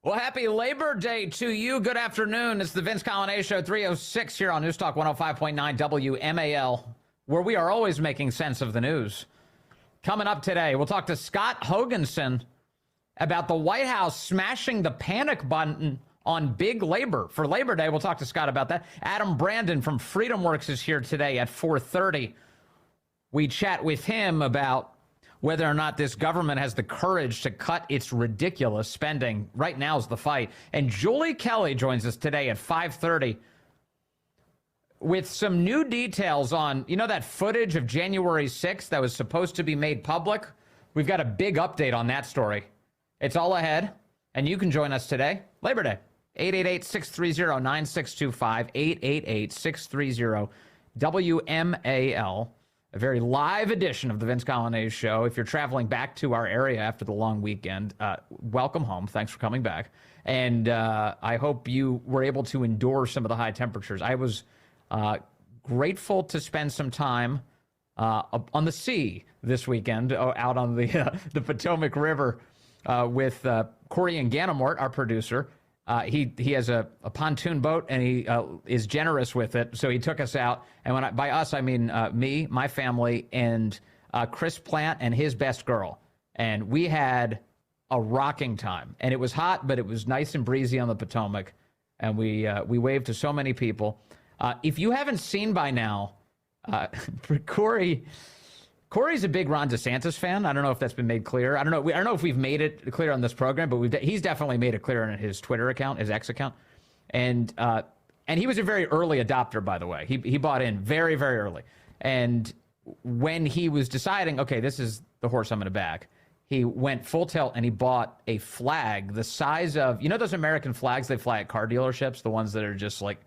Well, happy Labor Day to you. Good afternoon. It's the Vince Coglianese Show, 306 here on News Talk 105.9 WMAL, where we are always making sense of the news. Coming up today, we'll talk to Scott Hogenson about the White House smashing the panic button on big labor. For Labor Day, we'll talk to Scott about that. Adam Brandon from FreedomWorks is here today at 4:30. We chat with him about whether or not this government has the courage to cut its ridiculous spending. Right now is the fight. And Julie Kelly joins us today at 5:30 with some new details on, that footage of January 6th that was supposed to be made public? We've got a big update on that story. It's all ahead, and you can join us today, Labor Day. 888-630-9625, 888-630-WMAL. A very live edition of the Vince Coglianese Show. If you're traveling back to our area after the long weekend, welcome home. Thanks for coming back. And I hope you were able to endure some of the high temperatures. I was grateful to spend some time on the sea this weekend, out on the Potomac River with Corey Inganamort, our producer. He has a pontoon boat, and he is generous with it. So he took us out. And by us, I mean me, my family, and Chris Plant and his best girl. And we had a rocking time. And it was hot, but it was nice and breezy on the Potomac. And we waved to so many people. If you haven't seen by now, Corey's a big Ron DeSantis fan. I don't know if that's been made clear. I don't know if we've made it clear on this program, but he's definitely made it clear on his Twitter account, his X account. And he was a very early adopter, by the way. He bought in very, very early. And when he was deciding, okay, this is the horse I'm going to back, he went full tilt and he bought a flag the size of, those American flags they fly at car dealerships, the ones that are just like,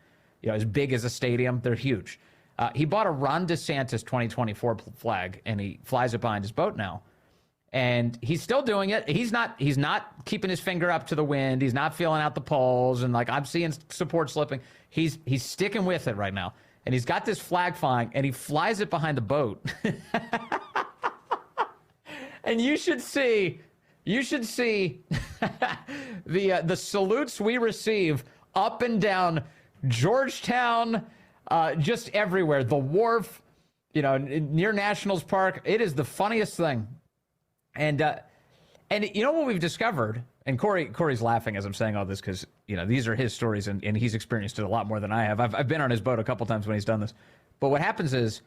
as big as a stadium. They're huge. He bought a Ron DeSantis 2024 flag, and he flies it behind his boat now. And he's still doing it. He's not keeping his finger up to the wind. He's not feeling out the polls. And I'm seeing support slipping. He's sticking with it right now. And he's got this flag flying, and he flies it behind the boat. And you should see the salutes we receive up and down Georgetown, just everywhere. The wharf, near Nationals Park. It is the funniest thing. And what we've discovered, and Corey's laughing as I'm saying all this because, these are his stories and he's experienced it a lot more than I have. I've been on his boat a couple times when he's done this. But what happens is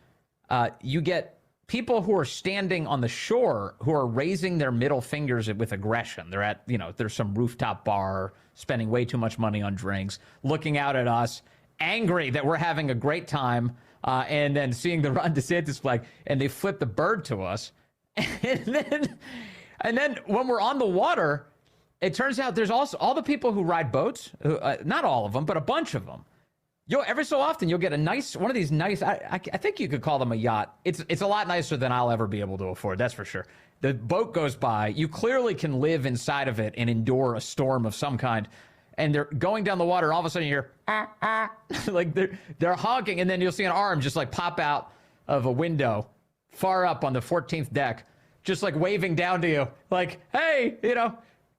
you get people who are standing on the shore who are raising their middle fingers with aggression. They're at, there's some rooftop bar, spending way too much money on drinks, looking out at us, angry that we're having a great time, and then seeing the Ron DeSantis flag, and they flip the bird to us. And then when we're on the water, it turns out there's also all the people who ride boats, not all of them, but a bunch of them. Every so often you'll get one of these nice, I think you could call them a yacht. It's a lot nicer than I'll ever be able to afford, that's for sure. The boat goes by, you clearly can live inside of it and endure a storm of some kind. And they're going down the water, all of a sudden you hear, like they're honking, and then you'll see an arm just like pop out of a window far up on the 14th deck, just like waving down to you, like, hey,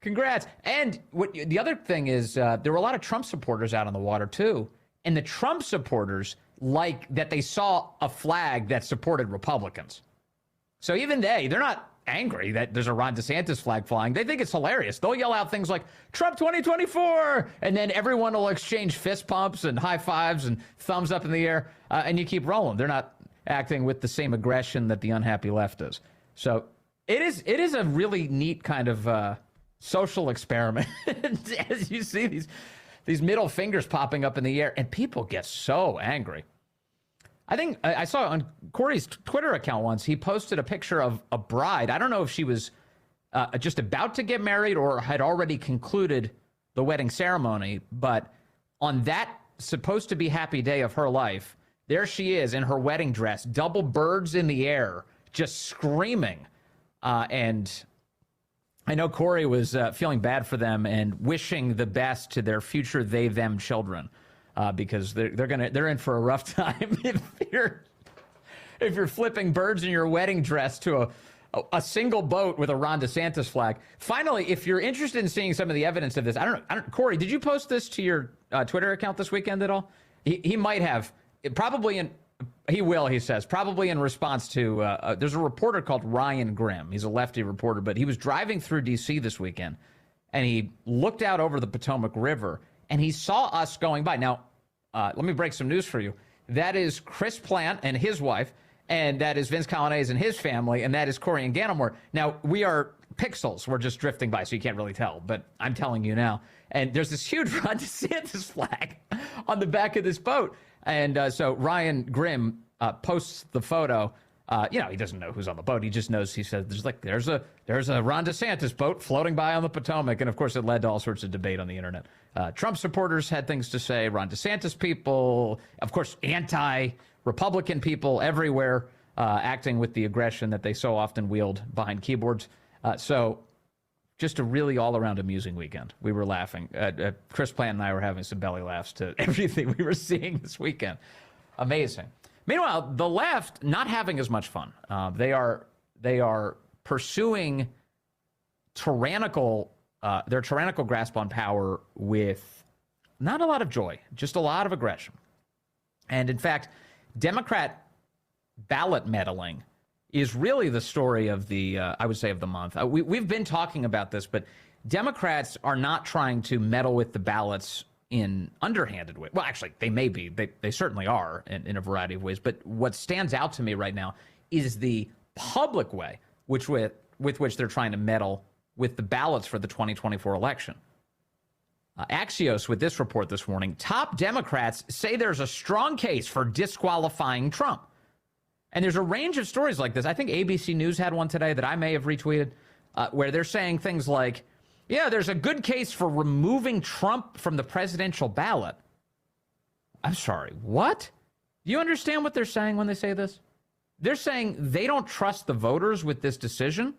congrats. And the other thing is there were a lot of Trump supporters out on the water too. And the Trump supporters like that they saw a flag that supported Republicans. So even they're not angry that there's a Ron DeSantis flag flying. They think it's hilarious. They'll yell out things like Trump 2024, and then everyone will exchange fist pumps and high fives and thumbs up in the air, and you keep rolling. They're not acting with the same aggression that the unhappy left is. So it is a really neat kind of social experiment as you see these middle fingers popping up in the air, and people get so angry. I think I saw on Corey's Twitter account once, he posted a picture of a bride. I don't know if she was just about to get married or had already concluded the wedding ceremony, but on that supposed to be happy day of her life, there she is in her wedding dress, double birds in the air, just screaming. And I know Corey was feeling bad for them and wishing the best to their future they/them children. Because they're in for a rough time if you're flipping birds in your wedding dress to a single boat with a Ron DeSantis flag. Finally, if you're interested in seeing some of the evidence of this, I don't know. Corey, did you post this to your Twitter account this weekend at all? He might have. He will, he says, probably in response to, there's a reporter called Ryan Grimm. He's a lefty reporter, but he was driving through D.C. this weekend, and he looked out over the Potomac River, and he saw us going by. Now, let me break some news for you. That is Chris Plant and his wife, and that is Vince Coglianese and his family, and that is Corey Inganamort. Now, we are pixels. We're just drifting by, so you can't really tell, but I'm telling you now. And there's this huge Ron DeSantis flag on the back of this boat. And so Ryan Grimm posts the photo. He doesn't know who's on the boat. He just knows, he says, there's a Ron DeSantis boat floating by on the Potomac. And, of course, it led to all sorts of debate on the internet. Trump supporters had things to say. Ron DeSantis people, of course, anti-Republican people everywhere acting with the aggression that they so often wield behind keyboards. So just a really all-around amusing weekend. We were laughing. Chris Plant and I were having some belly laughs to everything we were seeing this weekend. Amazing. Meanwhile, the left not having as much fun. They are pursuing their tyrannical grasp on power with not a lot of joy, just a lot of aggression. And in fact, Democrat ballot meddling is really the story of the, I would say, of the month. We've been talking about this, but Democrats are not trying to meddle with the ballots in underhanded ways. Well, actually, they may be. They certainly are in a variety of ways. But what stands out to me right now is the public way with which they're trying to meddle with the ballots for the 2024 election. Axios, with this report this morning, top Democrats say there's a strong case for disqualifying Trump. And there's a range of stories like this. I think ABC News had one today that I may have retweeted, where they're saying things like, yeah, there's a good case for removing Trump from the presidential ballot. I'm sorry, what? Do you understand what they're saying when they say this? They're saying they don't trust the voters with this decision.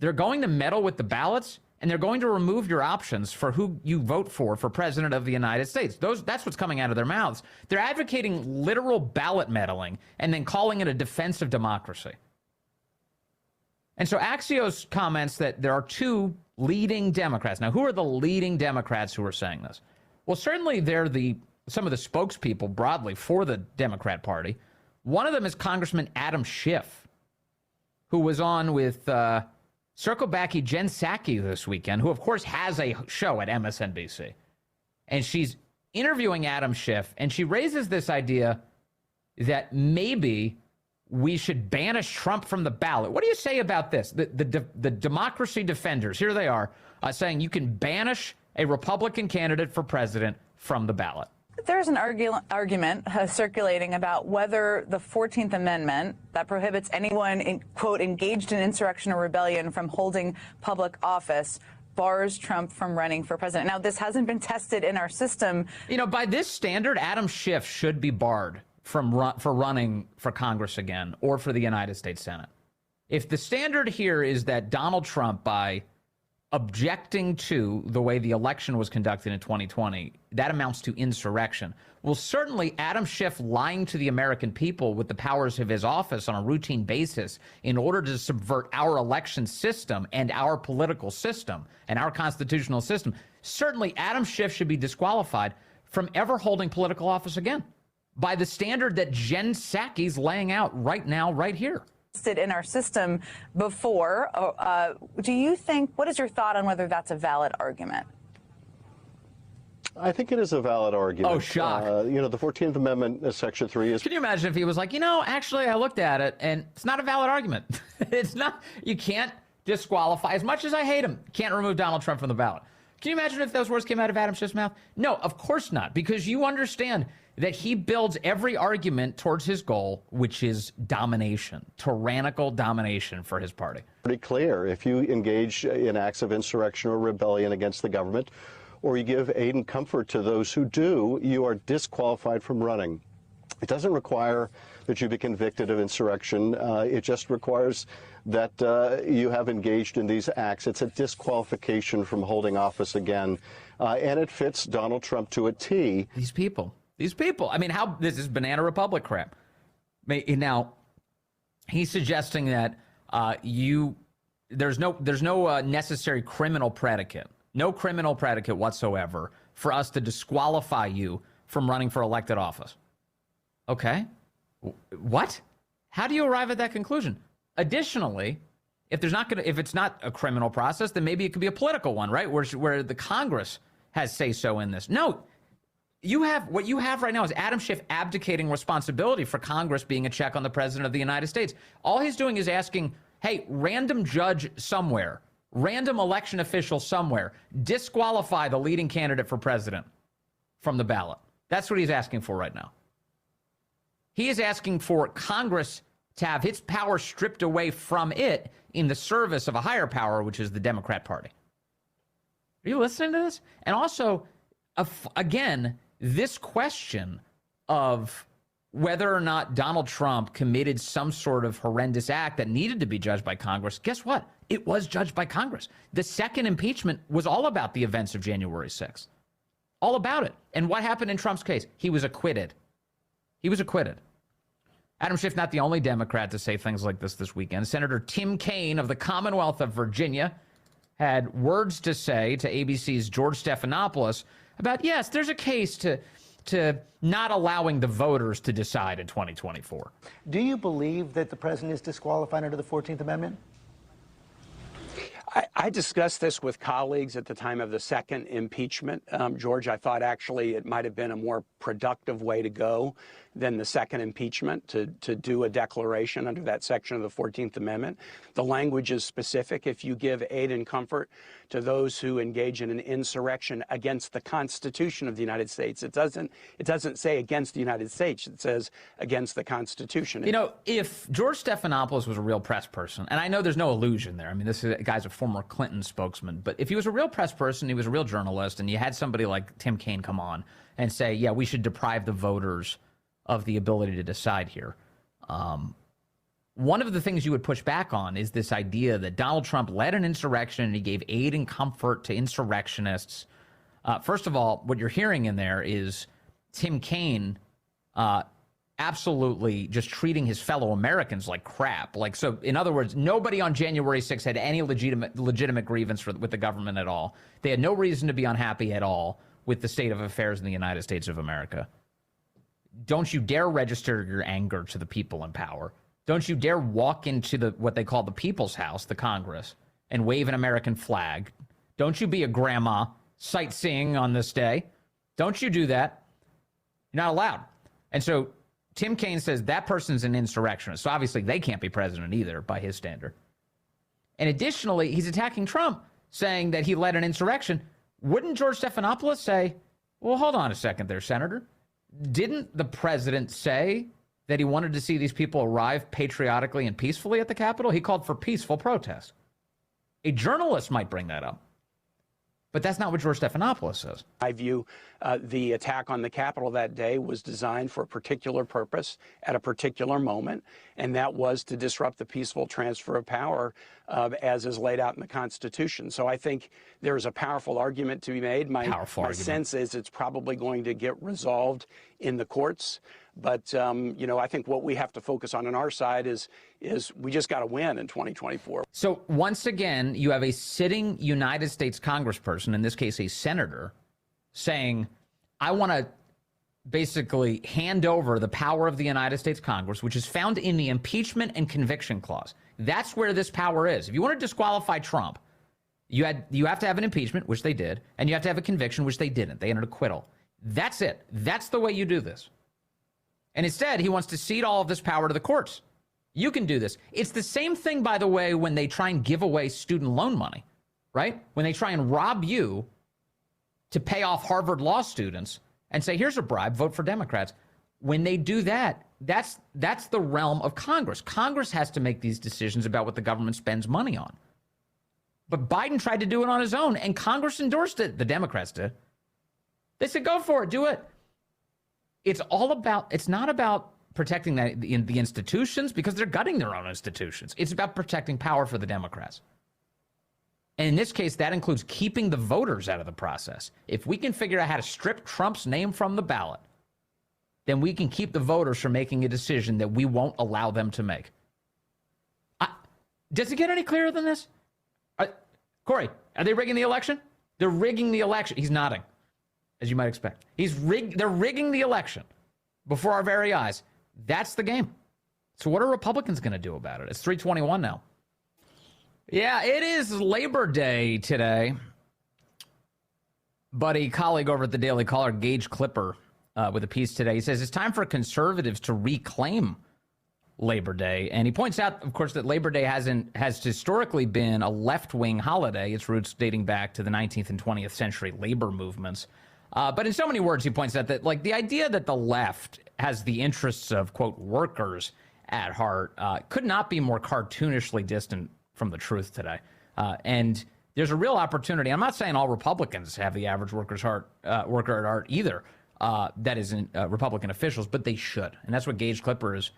They're going to meddle with the ballots, and they're going to remove your options for who you vote for president of the United States. That's what's coming out of their mouths. They're advocating literal ballot meddling and then calling it a defense of democracy. And so Axios comments that there are two leading Democrats. Now, who are the leading Democrats who are saying this? Well, certainly they're some of the spokespeople broadly for the Democrat Party. One of them is Congressman Adam Schiff, who was on with Circlebacky Jen Psaki this weekend, who, of course, has a show at MSNBC. And she's interviewing Adam Schiff, and she raises this idea that maybe we should banish Trump from the ballot. What do you say about this? The democracy defenders, here they are, saying you can banish a Republican candidate for president from the ballot. There's an argument circulating about whether the 14th Amendment that prohibits anyone, quote, engaged in insurrection or rebellion from holding public office bars Trump from running for president. Now, this hasn't been tested in our system. By this standard, Adam Schiff should be barred for running for Congress again or for the United States Senate. If the standard here is that Donald Trump, by objecting to the way the election was conducted in 2020, that amounts to insurrection. Well, certainly Adam Schiff lying to the American people with the powers of his office on a routine basis in order to subvert our election system and our political system and our constitutional system, certainly Adam Schiff should be disqualified from ever holding political office again by the standard that Jen Psaki's laying out right now, right here. In our system before. Do you think, what is your thought on whether that's a valid argument? I think it is a valid argument. Oh, shock. The 14th Amendment, Section 3 is... Can you imagine if he was like, actually, I looked at it, and it's not a valid argument. It's not. You can't disqualify. As much as I hate him, can't remove Donald Trump from the ballot. Can you imagine if those words came out of Adam Schiff's mouth? No, of course not, because you understand that he builds every argument towards his goal, which is domination, tyrannical domination for his party. Pretty clear. If you engage in acts of insurrection or rebellion against the government, or you give aid and comfort to those who do, you are disqualified from running. It doesn't require that you be convicted of insurrection. It just requires that you have engaged in these acts. It's a disqualification from holding office again. And it fits Donald Trump to a T. These people. I mean, this is banana republic crap. Now, he's suggesting that there's no necessary criminal predicate, no criminal predicate whatsoever for us to disqualify you from running for elected office. Okay. What? How do you arrive at that conclusion? Additionally, if it's not a criminal process, then maybe it could be a political one, right? Where the Congress has say so in this. No, what you have right now is Adam Schiff abdicating responsibility for Congress being a check on the president of the United States. All he's doing is asking, hey, random judge somewhere, random election official somewhere, disqualify the leading candidate for president from the ballot. That's what he's asking for right now. He is asking for Congress to have its power stripped away from it in the service of a higher power, which is the Democrat Party. Are you listening to this? And also, again, this question of whether or not Donald Trump committed some sort of horrendous act that needed to be judged by Congress, guess what? It was judged by Congress. The second impeachment was all about the events of January 6th. All about it. And what happened in Trump's case? He was acquitted. He was acquitted. Adam Schiff, not the only Democrat to say things like this weekend. Senator Tim Kaine of the Commonwealth of Virginia had words to say to ABC's George Stephanopoulos about, yes, there's a case to not allowing the voters to decide in 2024. Do you believe that the president is disqualified under the 14th Amendment? I discussed this with colleagues at the time of the second impeachment. George, I thought actually it might have been a more productive way to go than the second impeachment to do a declaration under that section of the 14th Amendment. The language is specific. If you give aid and comfort to those who engage in an insurrection against the Constitution of the United States, it doesn't say against the United States. It says against the Constitution. You know, if George Stephanopoulos was a real press person, and I know there's no illusion there. I mean, this guy's a former Clinton spokesman, but if he was a real press person, he was a real journalist, and you had somebody like Tim Kaine come on and say, yeah, we should deprive the voters of the ability to decide here. One of the things you would push back on is this idea that Donald Trump led an insurrection and he gave aid and comfort to insurrectionists. First of all, what you're hearing in there is Tim Kaine absolutely just treating his fellow Americans like crap. So in other words, nobody on January 6th had any legitimate grievance with the government at all. They had no reason to be unhappy at all with the state of affairs in the United States of America. Don't you dare register your anger to the people in power. Don't you dare walk into what they call the People's House, the Congress, and wave an American flag. Don't you be a grandma sightseeing on this day. Don't you do that. You're not allowed. And so Tim Kaine says that person's an insurrectionist. So obviously they can't be president either by his standard. And additionally, he's attacking Trump, saying that he led an insurrection. Wouldn't George Stephanopoulos say, well, hold on a second there, Senator. Didn't the president say that he wanted to see these people arrive patriotically and peacefully at the Capitol? He called for peaceful protest. A journalist might bring that up. But that's not what George Stephanopoulos says. I view the attack on the Capitol that day was designed for a particular purpose at a particular moment, and that was to disrupt the peaceful transfer of power as is laid out in the Constitution. So I think there's a powerful argument to be made. My sense is it's probably going to get resolved in the courts. But, I think what we have to focus on our side is we just got to win in 2024. So once again, you have a sitting United States congressperson, in this case a senator, saying, I want to basically hand over the power of the United States Congress, which is found in the impeachment and conviction clause. That's where this power is. If you want to disqualify Trump, you have to have an impeachment, which they did, and you have to have a conviction, which they didn't. They had an acquittal. That's it. That's the way you do this. And instead, he wants to cede all of this power to the courts. You can do this. It's the same thing, by the way, when they try and give away student loan money, right? When they try and rob you to pay off Harvard law students and say, here's a bribe, vote for Democrats. When they do that, that's the realm of Congress. Congress has to make these decisions about what the government spends money on. But Biden tried to do it on his own, and Congress endorsed it. The Democrats did. They said, go for it, do it. It's not about protecting the institutions, because they're gutting their own institutions. It's about protecting power for the Democrats. And in this case, that includes keeping the voters out of the process. If we can figure out how to strip Trump's name from the ballot, then we can keep the voters from making a decision that we won't allow them to make. Does it get any clearer than this? Corey, are they rigging the election? They're rigging the election. He's nodding, as you might expect. They're rigging the election before our very eyes. That's the game. So what are Republicans going to do about it? It's 3:21 now. Yeah, it is Labor Day today. Buddy, colleague over at the Daily Caller, Gage Clipper, with a piece today. He says it's time for conservatives to reclaim Labor Day. And he points out, of course, that Labor Day has historically been a left-wing holiday, its roots dating back to the 19th and 20th century labor movements. But in so many words, he points out that, like, the idea that the left has the interests of, quote, workers at heart could not be more cartoonishly distant from the truth today. And there's a real opportunity. I'm not saying all Republicans have the average worker at heart either. That isn't Republican officials, but they should. And that's what Gage Clipper is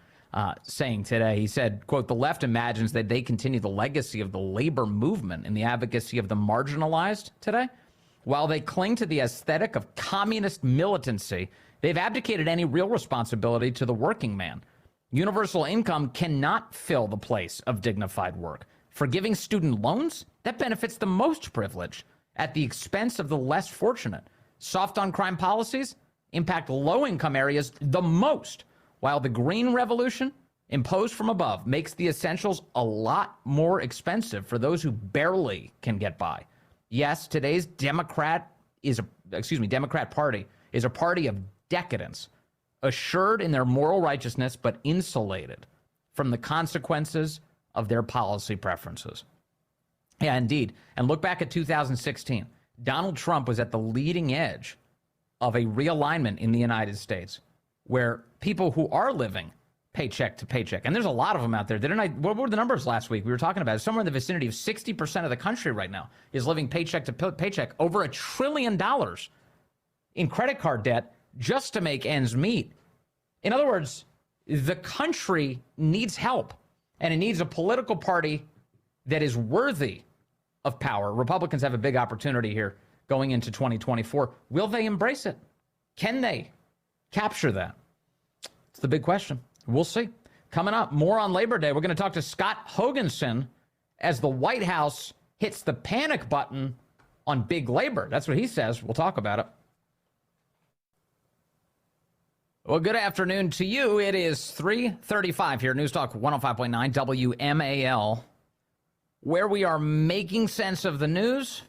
saying today. He said, quote, the left imagines that they continue the legacy of the labor movement in the advocacy of the marginalized today. While they cling to the aesthetic of communist militancy, they've abdicated any real responsibility to the working man. Universal income cannot fill the place of dignified work. Forgiving student loans, that benefits the most privileged at the expense of the less fortunate. Soft on crime policies impact low-income areas the most, while the green revolution, imposed from above, makes the essentials a lot more expensive for those who barely can get by. Yes, today's Democrat Party is a party of decadence, assured in their moral righteousness, but insulated from the consequences of their policy preferences. Yeah, indeed. And look back at 2016. Donald Trump was at the leading edge of a realignment in the United States where people who are living paycheck to paycheck, and there's a lot of them out there. What were the numbers last week? We were talking about it. Somewhere in the vicinity of 60% of the country right now is living paycheck to paycheck, over $1 trillion in credit card debt just to make ends meet. In other words, the country needs help, and it needs a political party that is worthy of power. Republicans have a big opportunity here going into 2024. Will they embrace it? Can they capture that? It's the big question. We'll see. Coming up, more on Labor Day. We're going to talk to Scott Hogenson as the White House hits the panic button on big labor. That's what he says. We'll talk about it. Well, good afternoon to you. It is 3:35 here, News Talk 105.9 WMAL, where we are making sense of the news.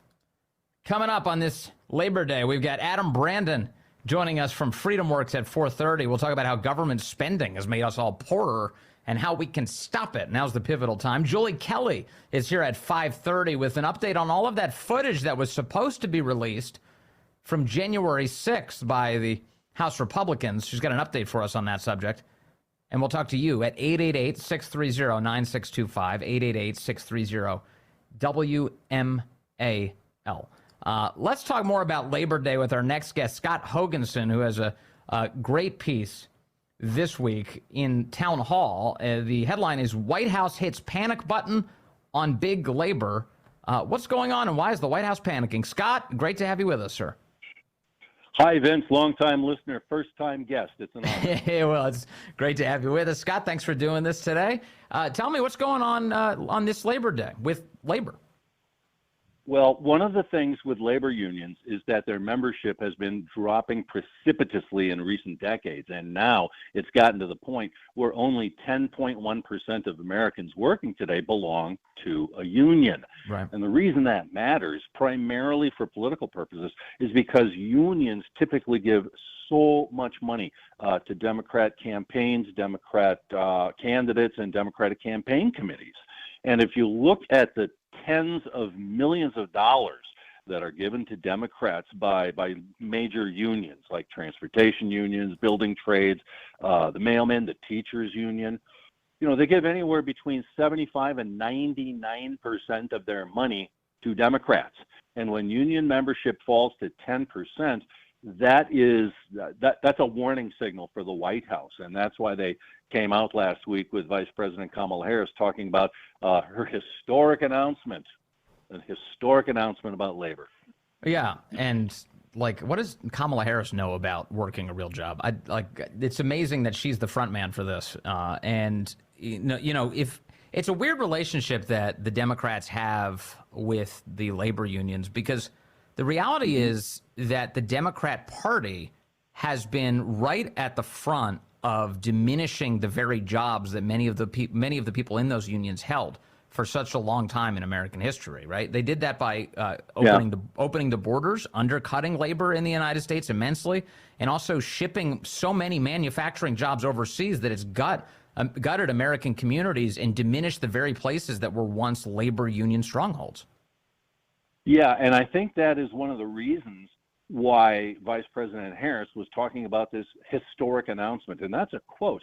Coming up on this Labor Day, we've got Adam Brandon joining us from FreedomWorks at 4:30. We'll talk about how government spending has made us all poorer and how we can stop it. Now's the pivotal time. Julie Kelly is here at 5:30 with an update on all of that footage that was supposed to be released from January 6th by the House Republicans. She's got an update for us on that subject. And we'll talk to you at 888-630-9625, 888-630-WMAL. Let's talk more about Labor Day with our next guest, Scott Hogenson, who has a great piece this week in TownHall. The headline is White House hits panic button on big labor. What's going on and why is the White House panicking? Scott, great to have you with us, sir. Hi, Vince, long-time listener, first-time guest. It's an honor. Well, it's great to have you with us. Scott, thanks for doing this today. Tell me what's going on this Labor Day with labor. Well, one of the things with labor unions is that their membership has been dropping precipitously in recent decades, and now it's gotten to the point where only 10.1% of Americans working today belong to a union. Right. And the reason that matters, primarily for political purposes, is because unions typically give so much money to Democrat campaigns, Democrat candidates, and Democratic campaign committees. And if you look at the tens of millions of dollars that are given to Democrats by major unions like transportation unions, building trades, the mailmen, the teachers union, they give anywhere between 75 and 99% of their money to Democrats. And when union membership falls to 10%, that's a warning signal for the White House, and that's why they came out last week with Vice President Kamala Harris talking about her historic announcement about labor. Yeah, and what does Kamala Harris know about working a real job? It's amazing that she's the front man for this. And if It's a weird relationship that the Democrats have with the labor unions, because the reality is that the Democrat Party has been right at the front of diminishing the very jobs that many of the people in those unions held for such a long time in American history, right? They did that by opening the borders, undercutting labor in the United States immensely, and also shipping so many manufacturing jobs overseas that it's gutted American communities and diminished the very places that were once labor union strongholds. Yeah, and I think that is one of the reasons why Vice President Harris was talking about this historic announcement, and that's a quote.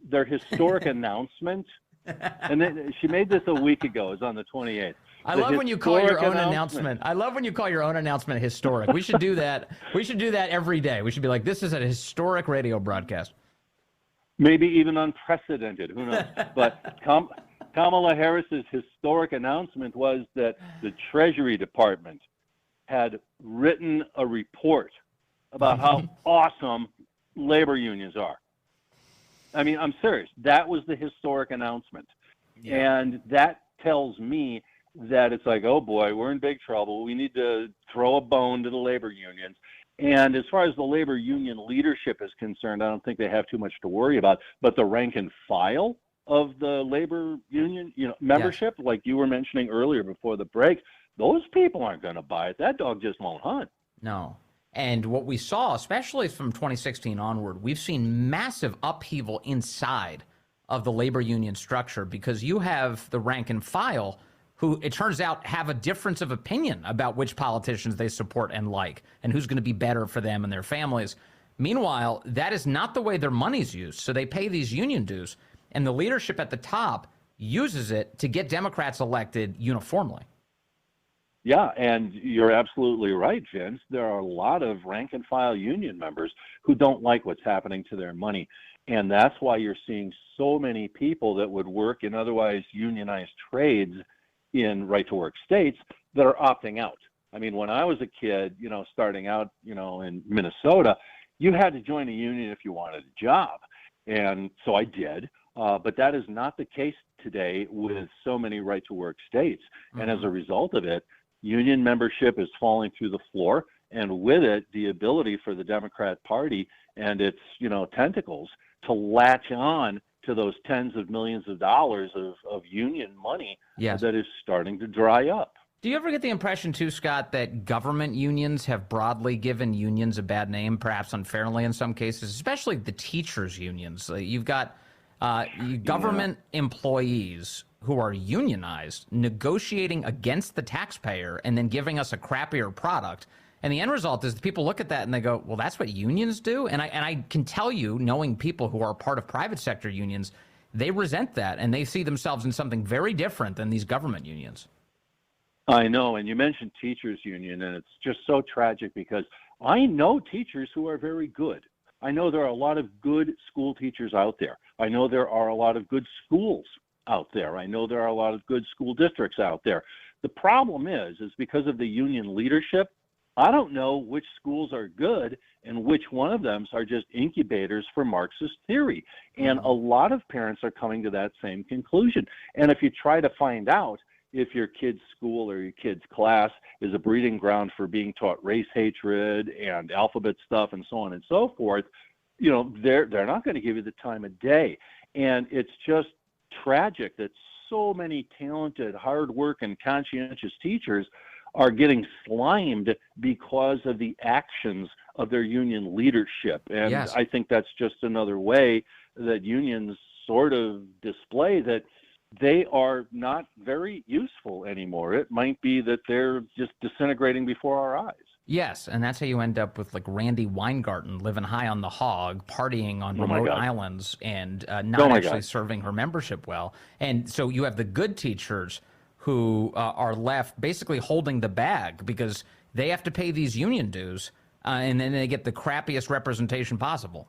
Their historic announcement, and then she made this a week ago. It's on the 28th. I love when you call your own announcement. I love when you call your own announcement historic. We should do that. We should do that every day. We should be like, this is a historic radio broadcast. Maybe even unprecedented. Who knows? But Kamala Harris's historic announcement was that the Treasury Department had written a report about how awesome labor unions are. I mean, I'm serious. That was the historic announcement. Yeah. And that tells me that it's like, oh boy, we're in big trouble. We need to throw a bone to the labor unions. And as far as the labor union leadership is concerned, I don't think they have too much to worry about. But the rank and file of the labor union, membership, like you were mentioning earlier before the break, those people aren't going to buy it. That dog just won't hunt. No. And what we saw, especially from 2016 onward, we've seen massive upheaval inside of the labor union structure, because you have the rank and file who, it turns out, have a difference of opinion about which politicians they support and like, and who's going to be better for them and their families. Meanwhile, that is not the way their money's used. So they pay these union dues, and the leadership at the top uses it to get Democrats elected uniformly. Yeah, and you're absolutely right, Vince. There are a lot of rank and file union members who don't like what's happening to their money. And that's why you're seeing so many people that would work in otherwise unionized trades in right-to-work states that are opting out. I mean, when I was a kid, starting out, in Minnesota, you had to join a union if you wanted a job. And so I did. But that is not the case today with so many right-to-work states. Mm-hmm. And as a result of it, union membership is falling through the floor, and with it, the ability for the Democrat Party and its, tentacles to latch on to those tens of millions of dollars of union money that is starting to dry up. Do you ever get the impression, too, Scott, that government unions have broadly given unions a bad name, perhaps unfairly in some cases, especially the teachers' unions? You've got government employees who are unionized negotiating against the taxpayer and then giving us a crappier product. And the end result is people look at that and they go, well, that's what unions do? And I can tell you, knowing people who are part of private sector unions, they resent that, and they see themselves in something very different than these government unions. I know, and you mentioned teachers union, and it's just so tragic because I know teachers who are very good. I know there are a lot of good school teachers out there. I know there are a lot of good schools out there. I know there are a lot of good school districts out there. The problem is because of the union leadership, I don't know which schools are good and which one of them are just incubators for Marxist theory. And a lot of parents are coming to that same conclusion. And if you try to find out if your kid's school or your kid's class is a breeding ground for being taught race hatred and alphabet stuff and so on and so forth, they're not going to give you the time of day. And it's just tragic that so many talented, hard-working, conscientious teachers are getting slimed because of the actions of their union leadership. And I think that's just another way that unions sort of display that they are not very useful anymore. It might be that they're just disintegrating before our eyes. Yes, and that's how you end up with like Randy Weingarten living high on the hog, partying on remote islands, and not actually serving her membership well. And so you have the good teachers who are left basically holding the bag because they have to pay these union dues, and then they get the crappiest representation possible.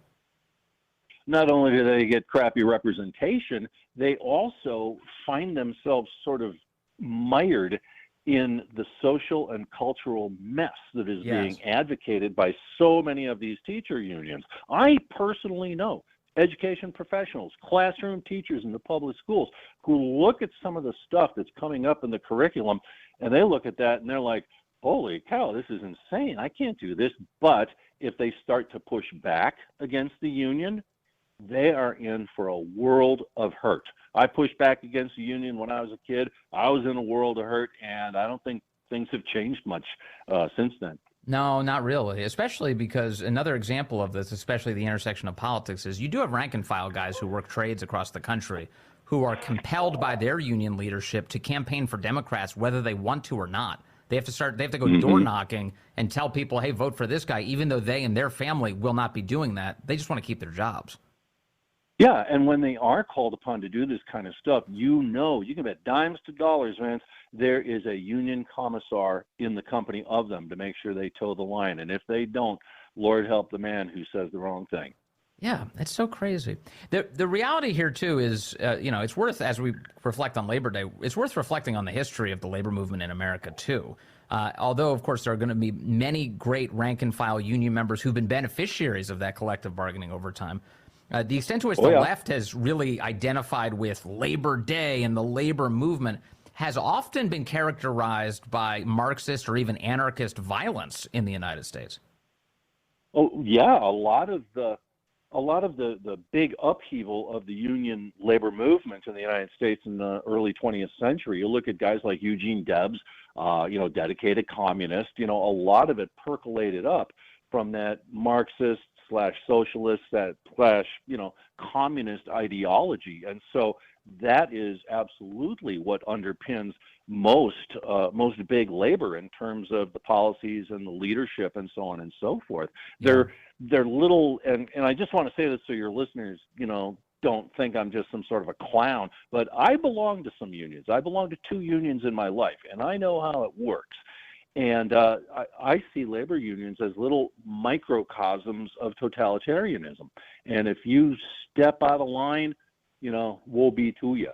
Not only do they get crappy representation, they also find themselves sort of mired in the social and cultural mess that is being advocated by so many of these teacher unions. I personally know education professionals, classroom teachers in the public schools who look at some of the stuff that's coming up in the curriculum, and they look at that and they're like, holy cow, this is insane. I can't do this. But if they start to push back against the union, they are in for a world of hurt. I pushed back against the union when I was a kid. I was in a world of hurt, and I don't think things have changed much since then. No, not really, especially because another example of this, especially the intersection of politics, is you do have rank and file guys who work trades across the country who are compelled by their union leadership to campaign for Democrats whether they want to or not. They have to go door knocking and tell people, hey, vote for this guy, even though they and their family will not be doing that. They just want to keep their jobs. Yeah, and when they are called upon to do this kind of stuff, you can bet dimes to dollars, Vince, there is a union commissar in the company of them to make sure they toe the line. And if they don't, Lord help the man who says the wrong thing. Yeah, it's so crazy. The reality here, too, is, it's worth, as we reflect on Labor Day, it's worth reflecting on the history of the labor movement in America, too. Although, of course, there are going to be many great rank-and-file union members who've been beneficiaries of that collective bargaining over time. The extent to which the left has really identified with Labor Day and the labor movement has often been characterized by Marxist or even anarchist violence in the United States. Oh, yeah, a lot of the big upheaval of the union labor movement in the United States in the early 20th century. You look at guys like Eugene Debs, dedicated communist, a lot of it percolated up from that Marxist /socialist communist ideology. And so that is absolutely what underpins most big labor in terms of the policies and the leadership and so on and so forth. Yeah. They're little, and I just want to say this so your listeners, don't think I'm just some sort of a clown, but I belong to some unions. I belong to 2 unions in my life, and I know how it works. And I see labor unions as little microcosms of totalitarianism. And if you step out of line, woe be to you.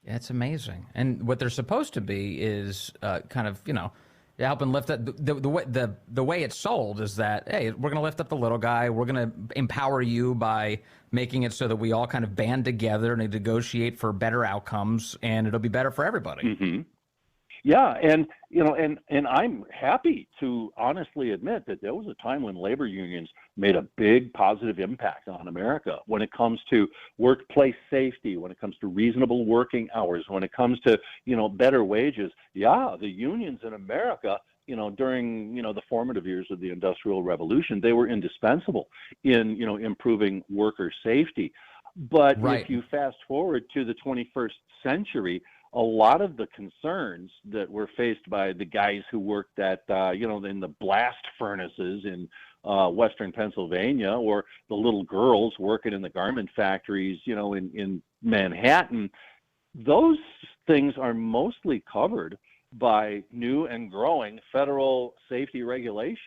Yeah, it's amazing. And what they're supposed to be is helping lift up. The way it's sold is that, hey, we're going to lift up the little guy. We're going to empower you by making it so that we all kind of band together and negotiate for better outcomes, and it'll be better for everybody. Mm-hmm. Yeah, and I'm happy to honestly admit that there was a time when labor unions made a big positive impact on America when it comes to workplace safety, when it comes to reasonable working hours, when it comes to, better wages. Yeah, the unions in America, during, the formative years of the Industrial Revolution, they were indispensable in, improving worker safety. But if you fast forward to the 21st century, a lot of the concerns that were faced by the guys who worked at, in the blast furnaces in Western Pennsylvania, or the little girls working in the garment factories, in Manhattan, those things are mostly covered by new and growing federal safety regulations.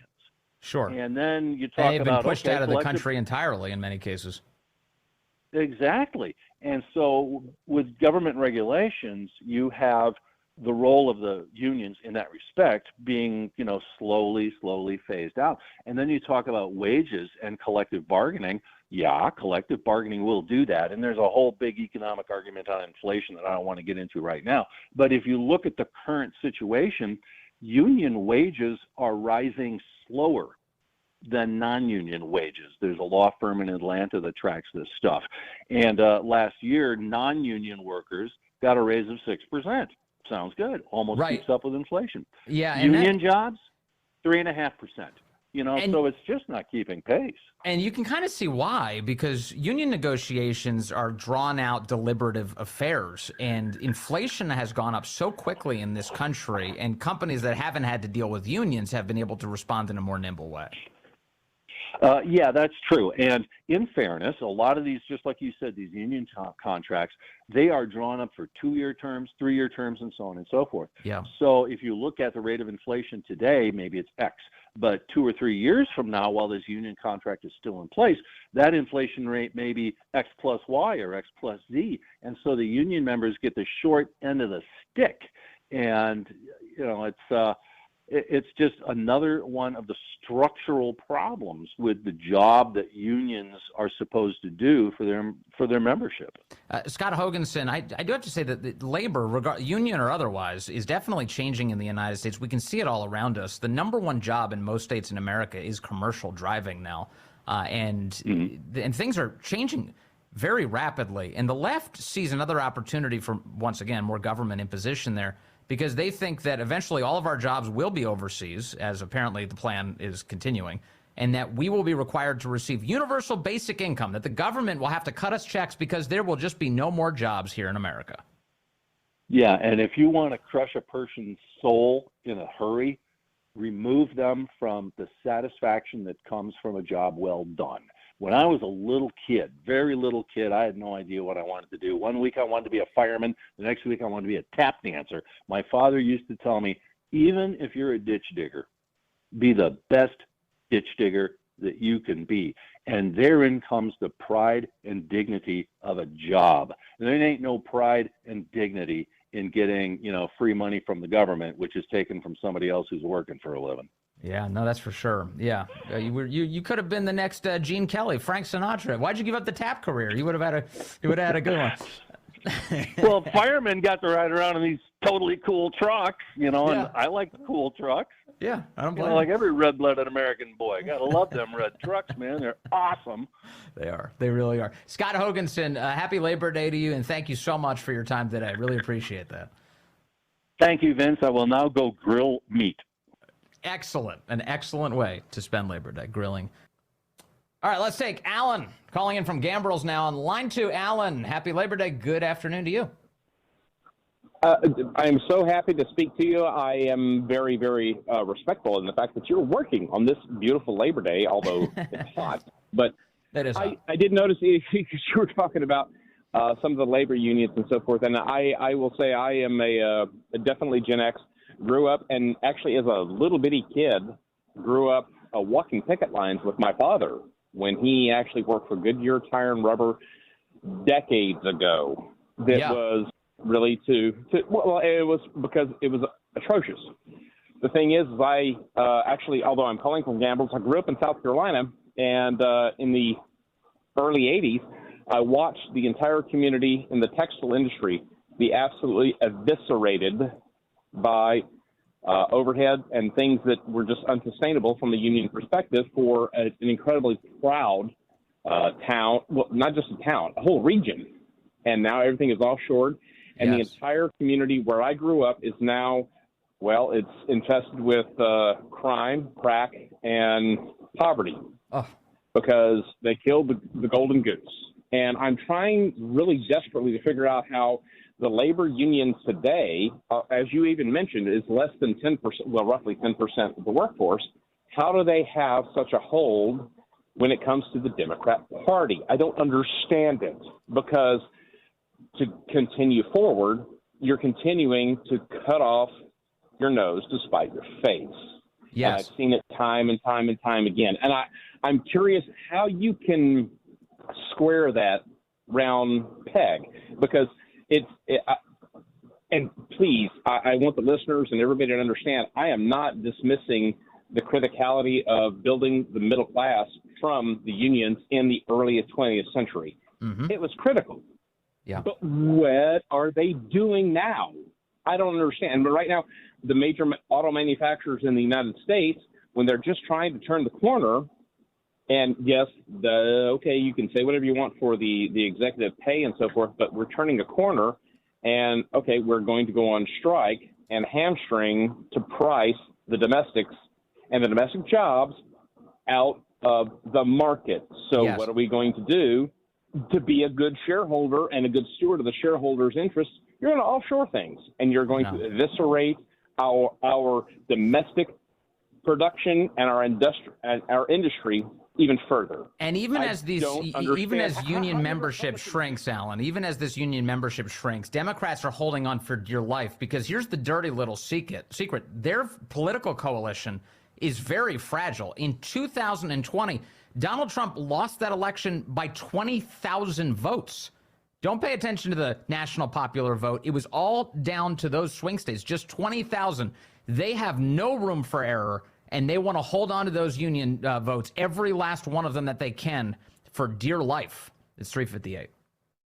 Sure. And then you talk they've about been pushed out of the country entirely in many cases. Exactly. And so with government regulations, you have the role of the unions in that respect being, slowly phased out. And then you talk about wages and collective bargaining. Yeah, collective bargaining will do that. And there's a whole big economic argument on inflation that I don't want to get into right now. But if you look at the current situation, union wages are rising slower than non-union wages. There's a law firm in Atlanta that tracks this stuff. And last year, non-union workers got a raise of 6%. Sounds good. Almost keeps up with inflation. Yeah. Union jobs, 3.5%. So it's just not keeping pace. And you can kind of see why, because union negotiations are drawn out, deliberative affairs, and inflation has gone up so quickly in this country, and companies that haven't had to deal with unions have been able to respond in a more nimble way. Yeah, that's true. And in fairness, a lot of these, just like you said, these union contracts, they are drawn up for 2-year terms, 3-year terms, and so on and so forth. Yeah. So if you look at the rate of inflation today, maybe it's X. But 2 or 3 years from now, while this union contract is still in place, that inflation rate may be X plus Y or X plus Z. And so the union members get the short end of the stick. And, it's just another one of the structural problems with the job that unions are supposed to do for their membership. Scott Hogenson, I do have to say that labor, union or otherwise, is definitely changing in the United States. We can see it all around us. The number one job in most states in America is commercial driving now, and things are changing very rapidly. And the left sees another opportunity for, once again, more government imposition there, because they think that eventually all of our jobs will be overseas, as apparently the plan is continuing, and that we will be required to receive universal basic income, that the government will have to cut us checks because there will just be no more jobs here in America. Yeah, and if you want to crush a person's soul in a hurry, remove them from the satisfaction that comes from a job well done. When I was a little kid, very little kid, I had no idea what I wanted to do. One week I wanted to be a fireman. The next week I wanted to be a tap dancer. My father used to tell me, even if you're a ditch digger, be the best ditch digger that you can be. And therein comes the pride and dignity of a job. And there ain't no pride and dignity in getting, free money from the government, which is taken from somebody else who's working for a living. Yeah, no, that's for sure. Yeah, you could have been the next Gene Kelly, Frank Sinatra. Why'd you give up the tap career? You would have had a good one. Well, firemen got to ride around in these totally cool trucks, and I like the cool trucks. Yeah, I don't blame like every red-blooded American boy. Gotta love them red trucks, man. They're awesome. They are. They really are. Scott Hogenson, happy Labor Day to you, and thank you so much for your time today. I really appreciate that. Thank you, Vince. I will now go grill meat. Excellent. An excellent way to spend Labor Day, grilling. All right, let's take Alan calling in from Gambrels now on line 2. Alan, happy Labor Day. Good afternoon to you. I am so happy to speak to you. I am very, very respectful in the fact that you're working on this beautiful Labor Day, although it's hot. But it is hot. I did notice you were talking about some of the labor unions and so forth, and I will say I am a definitely Gen X. Grew up, and actually as a little bitty kid, grew up walking picket lines with my father when he actually worked for Goodyear Tire and Rubber decades ago. That was really well, it was because it was atrocious. The thing is, I actually, although I'm calling from Gambrels, I grew up in South Carolina, and in the early 80s, I watched the entire community in the textile industry be absolutely eviscerated by overhead and things that were just unsustainable from a union perspective for an incredibly proud town, well, not just a town, a whole region. And now everything is offshored. And the entire community where I grew up is now, well, it's infested with crime, crack, and poverty because they killed the golden goose. And I'm trying really desperately to figure out how the labor unions today, as you even mentioned, is less than 10%, well, roughly 10% of the workforce. How do they have such a hold when it comes to the Democrat Party? I don't understand it, because to continue forward, you're continuing to cut off your nose to spite your face. Yes. And I've seen it time and time and time again. And I'm curious how you can square that round peg, because and please, I want the listeners and everybody to understand, I am not dismissing the criticality of building the middle class from the unions in the early 20th century. Mm-hmm. It was critical. Yeah. But what are they doing now? I don't understand. But right now, the major auto manufacturers in the United States, when they're just trying to turn the corner, and yes, okay, you can say whatever you want for the executive pay and so forth, but we're turning a corner, and okay, we're going to go on strike and hamstring to price the domestics and the domestic jobs out of the market. So what are we going to do to be a good shareholder and a good steward of the shareholders' interests? You're going to offshore things, and you're going to eviscerate our domestic production and our industry even further. And even as union membership shrinks, Alan, even as this union membership shrinks, Democrats are holding on for dear life, because here's the dirty little secret. Their political coalition is very fragile. In 2020, Donald Trump lost that election by 20,000 votes. Don't pay attention to the national popular vote. It was all down to those swing states, just 20,000. They have no room for error, and they want to hold on to those union votes, every last one of them that they can, for dear life. It's 3:58.